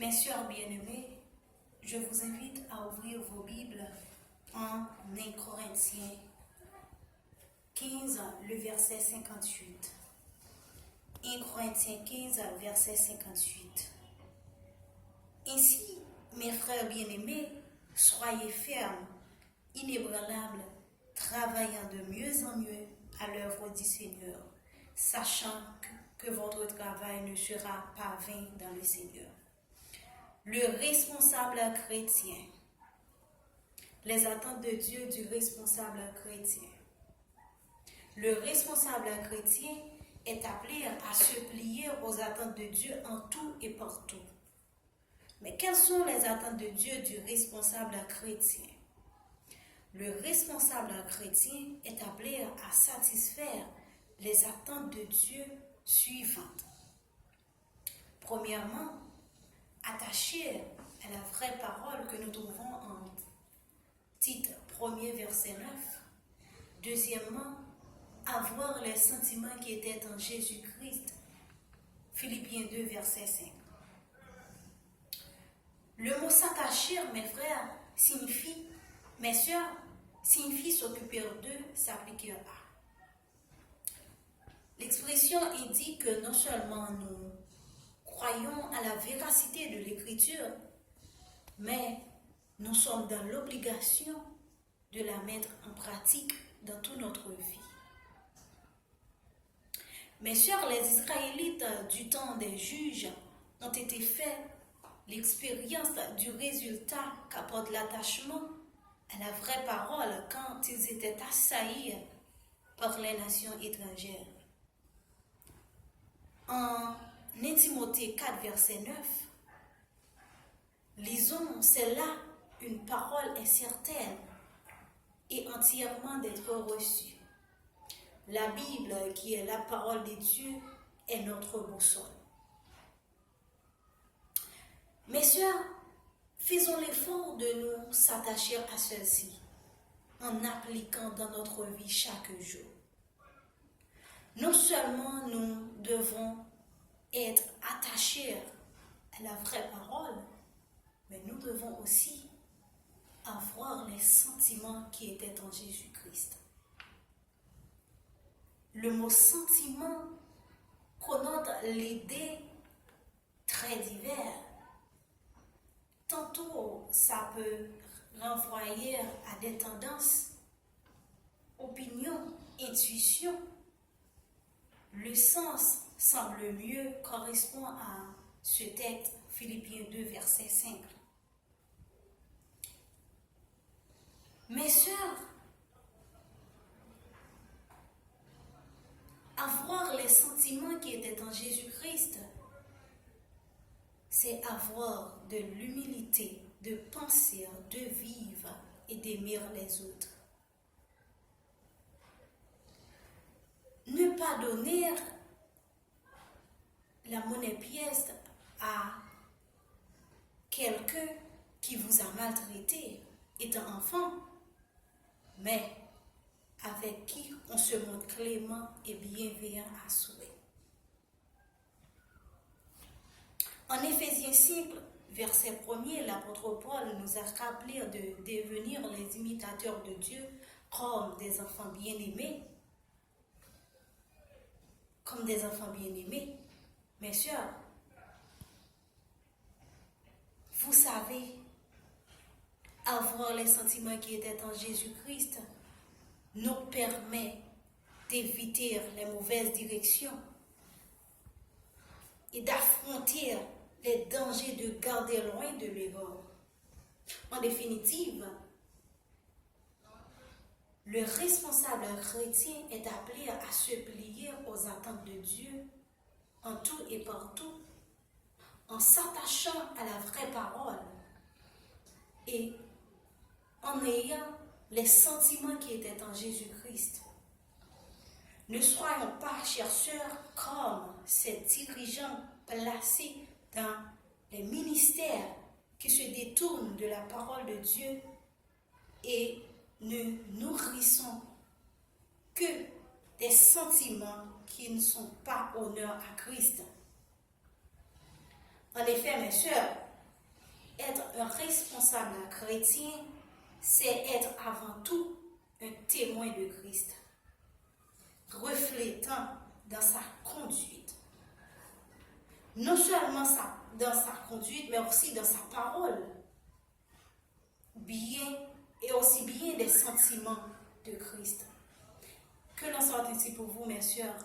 Mes sœurs bien-aimées, je vous invite à ouvrir vos Bibles en 1 Corinthiens 15, le verset 58. 1 Corinthiens 15, verset 58. Ainsi, mes frères bien-aimés, soyez fermes, inébranlables, travaillant de mieux en mieux à l'œuvre du Seigneur, sachant que votre travail ne sera pas vain dans le Seigneur. Le responsable chrétien. Les attentes de Dieu du responsable chrétien. Le responsable chrétien est appelé à se plier aux attentes de Dieu en tout et partout. Mais quelles sont les attentes de Dieu du responsable chrétien? Le responsable chrétien est appelé à satisfaire les attentes de Dieu suivantes. Premièrement, attaché à la vraie parole que nous trouvons en Tite 1er verset 9. Deuxièmement, avoir les sentiments qui étaient en Jésus-Christ. Philippiens 2 verset 5. Le mot s'attacher, mes frères, signifie, mes sœurs, signifie s'occuper d'eux, s'appliquer à. L'expression indique que non seulement nous croyons à la véracité de l'Écriture, mais nous sommes dans l'obligation de la mettre en pratique dans toute notre vie. Mes sœurs, les Israélites du temps des juges ont été faits l'expérience du résultat qu'apporte l'attachement à la vraie parole quand ils étaient assaillis par les nations étrangères. En Timothée 4, verset 9, lisons, c'est là une parole est certaine et entièrement d'être reçue. La Bible, qui est la parole de Dieu, est notre boussole. Mes sœurs, faisons l'effort de nous s'attacher à celle-ci en appliquant dans notre vie chaque jour. Non seulement nous devons être attachés à la vraie parole, mais nous devons aussi avoir les sentiments qui étaient en Jésus-Christ. Le mot sentiment connote l'idée très divers. Tantôt, ça peut renvoyer à des tendances, opinions, intuitions. Le sens semble mieux correspond à ce texte, Philippiens 2, verset 5. Mes sœurs, avoir les sentiments qui étaient en Jésus-Christ, c'est avoir de l'humilité, de penser, de vivre et d'aimer les autres. Ne pas donner la monnaie pièce à quelqu'un qui vous a maltraité étant enfant, mais avec qui on se montre clément et bienveillant à souhait. En Éphésiens 5, verset 1er, l'apôtre Paul nous a rappelé de devenir les imitateurs de Dieu comme des enfants bien-aimés. Comme des enfants bien-aimés. Mes sœurs, vous savez, avoir les sentiments qui étaient en Jésus-Christ nous permet d'éviter les mauvaises directions et d'affronter les dangers de garder loin de l'erreur. En définitive, le responsable chrétien est appelé à se plier aux attentes de Dieu en tout et partout, en s'attachant à la vraie parole et en ayant les sentiments qui étaient en Jésus-Christ. Ne soyons pas, chers sœurs, comme ces dirigeants placés dans les ministères qui se détournent de la parole de Dieu et ne nourrissons que des sentiments qui ne sont pas honneur à Christ. En effet, mes sœurs, responsable chrétien, c'est être avant tout un témoin de Christ, reflétant dans sa conduite. Non seulement dans sa conduite, mais aussi dans sa parole. Bien et aussi bien des sentiments de Christ. Que l'on soit ainsi pour vous, mes sœurs,